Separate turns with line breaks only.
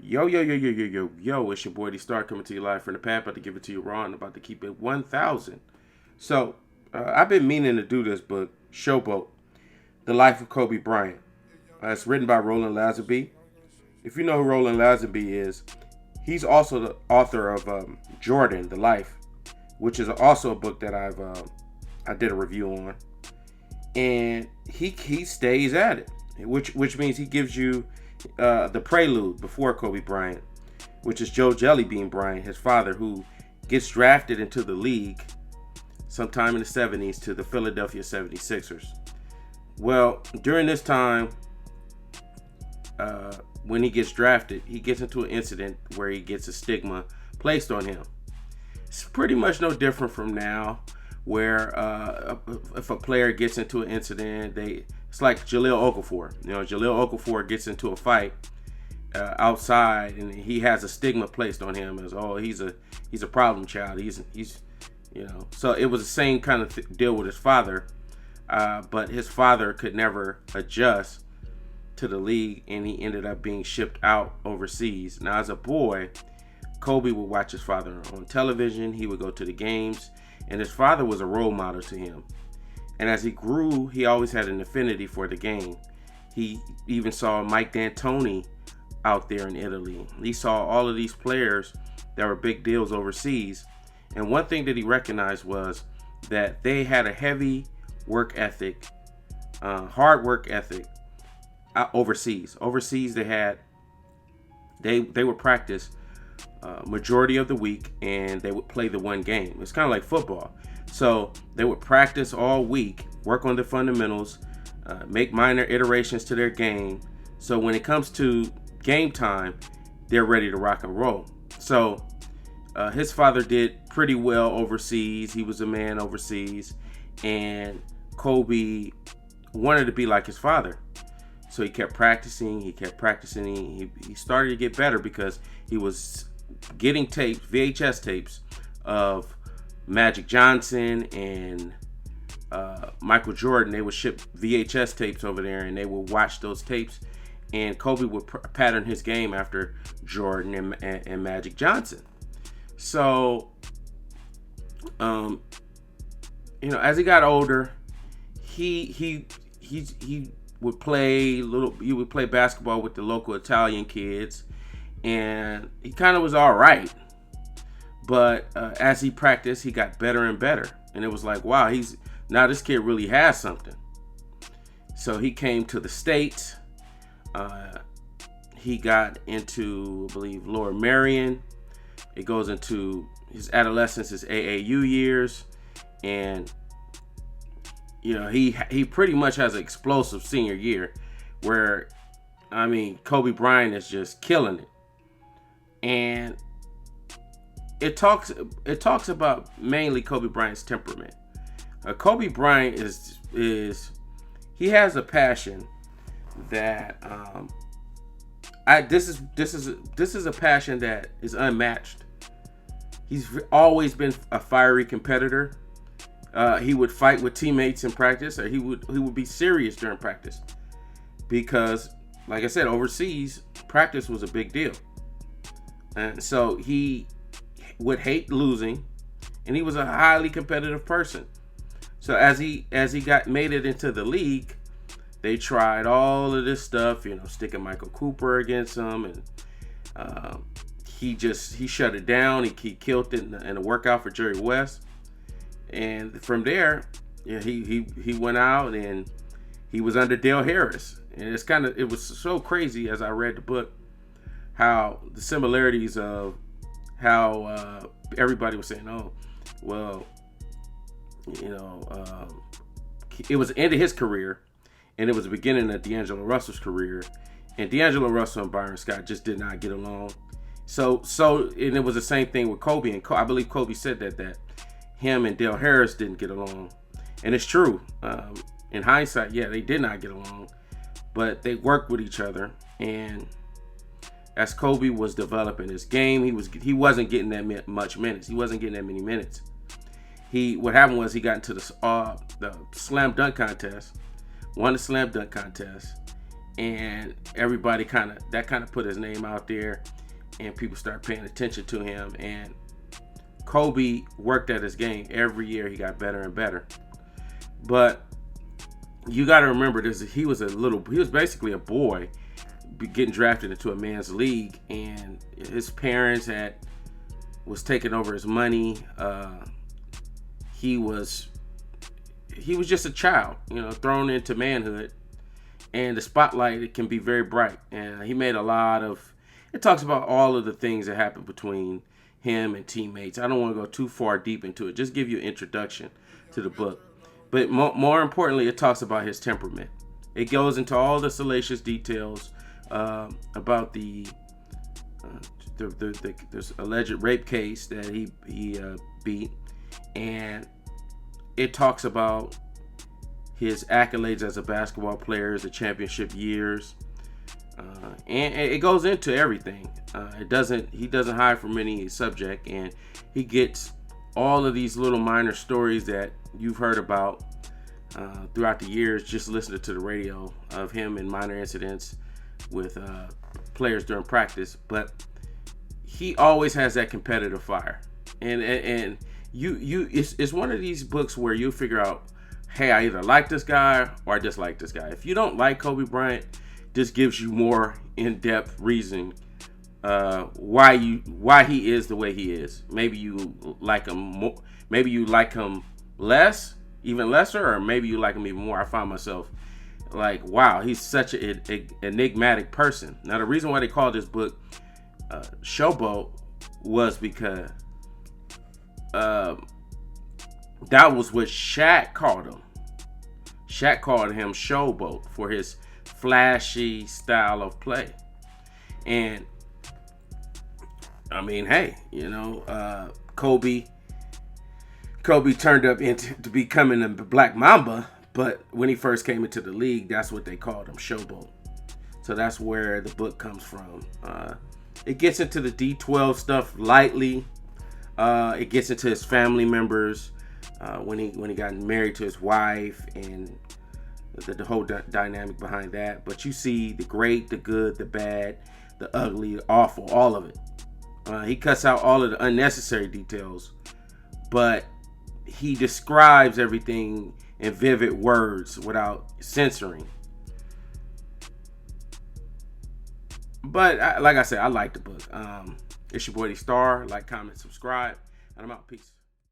Yo, yo, yo, yo, yo, yo, yo, it's your boy D Star coming to you live from the pad. About to give it to you raw and about to keep it 1,000. So, I've been meaning to do this book, Showboat, The Life of Kobe Bryant. It's written by Roland Lazenby. If you know who Roland Lazenby is, he's also the author of Jordan, The Life, which is also a book that I did a review on. And he stays at it, which means he gives you the prelude before Kobe Bryant, which is Joe Jellybean Bryant, his father, who gets drafted into the league sometime in the 70s to the Philadelphia 76ers. Well, during this time, when he gets drafted, he gets into an incident where he gets a stigma placed on him. It's pretty much no different from now, where if a player gets into an incident, it's like Jahlil Okafor. Jahlil Okafor gets into a fight outside, and he has a stigma placed on him as, oh, he's a problem child. He's So it was the same kind of deal with his father, but his father could never adjust to the league, and he ended up being shipped out overseas. Now, as a boy, Kobe would watch his father on television. He would go to the games, and his father was a role model to him. And as he grew, he always had an affinity for the game. He even saw Mike D'Antoni out there in Italy. He saw all of these players that were big deals overseas. And one thing that he recognized was that they had a heavy work ethic, hard work ethic overseas. Overseas, they would practice majority of the week, and they would play the one game. It's kind of like football. So they would practice all week, work on the fundamentals, make minor iterations to their game. So when it comes to game time, they're ready to rock and roll. So his father did pretty well overseas. He was a man overseas, and Kobe wanted to be like his father. So he kept practicing. He started to get better because he was getting tapes, VHS tapes of Magic Johnson and Michael Jordan. They would ship VHS tapes over there, and they would watch those tapes. And Kobe would pattern his game after Jordan and Magic Johnson. So, as he got older, he would play basketball with the local Italian kids, and he kind of was all right. But as he practiced, he got better and better, and it was like, wow, this kid really has something. So he came to the States. He got into, I believe, Lower Merion. It goes into his adolescence, his AAU years, and he pretty much has an explosive senior year where, Kobe Bryant is just killing it. And it talks about mainly Kobe Bryant's temperament. Kobe Bryant he has a passion that this is a passion that is unmatched. He's always been a fiery competitor. He would fight with teammates in practice, or he would be serious during practice, because, like I said, overseas practice was a big deal, and so he would hate losing, and he was a highly competitive person. So as he made it into the league, they tried all of this stuff, sticking Michael Cooper against him, and he shut it down. He killed it in a workout for Jerry West. And from there, he went out and he was under Dale Harris. And it was so crazy as I read the book, how the similarities of how everybody was saying, oh, well, it was the end of his career, and it was the beginning of D'Angelo Russell's career. And D'Angelo Russell and Byron Scott just did not get along. So and it was the same thing with Kobe. And I believe Kobe said that him and Dale Harris didn't get along. And it's true. In hindsight, yeah, they did not get along. But they worked with each other. And as Kobe was developing his game, he wasn't getting that much minutes. He wasn't getting that many minutes. What happened was he got into the slam dunk contest, won the slam dunk contest, and everybody kind of put his name out there, and people start paying attention to him. And Kobe worked at his game every year. He got better and better. But you got to remember this: he was basically a boy getting drafted into a man's league, and his parents was taking over his money. He was just a child, thrown into manhood, and the spotlight, it can be very bright. And he made it talks about all of the things that happened between him and teammates. I don't want to go too far deep into it. Just give you an introduction to the book. But more importantly, it talks about his temperament. It goes into all the salacious details about the alleged rape case that he beat, and it talks about his accolades as a basketball player, the championship years, and it goes into everything. He doesn't hide from any subject, and he gets all of these little minor stories that you've heard about throughout the years, just listening to the radio, of him and minor incidents with players during practice. But he always has that competitive fire, and it's one of these books where you figure out, hey, I either like this guy or I dislike this guy. If you don't like Kobe Bryant, this gives you more in-depth reason why he is the way he is. Maybe you like him more, maybe you like him less, even lesser, or maybe you like him even more. I find myself like, wow, he's such an enigmatic person. Now, the reason why they called this book Showboat was because that was what Shaq called him. Shaq called him Showboat for his flashy style of play. And I mean, hey, Kobe turned up to becoming a Black Mamba, but when he first came into the league, that's what they called him, Showboat. So that's where the book comes from. It gets into the D12 stuff lightly. It gets into his family members, when he got married to his wife, and the whole dynamic behind that. But you see the great, the good, the bad, the ugly, the awful, all of it. He cuts out all of the unnecessary details, but he describes everything in vivid words without censoring. But like I said, I like the book. It's your boy D Star. Like, comment, subscribe, and I'm out. Peace.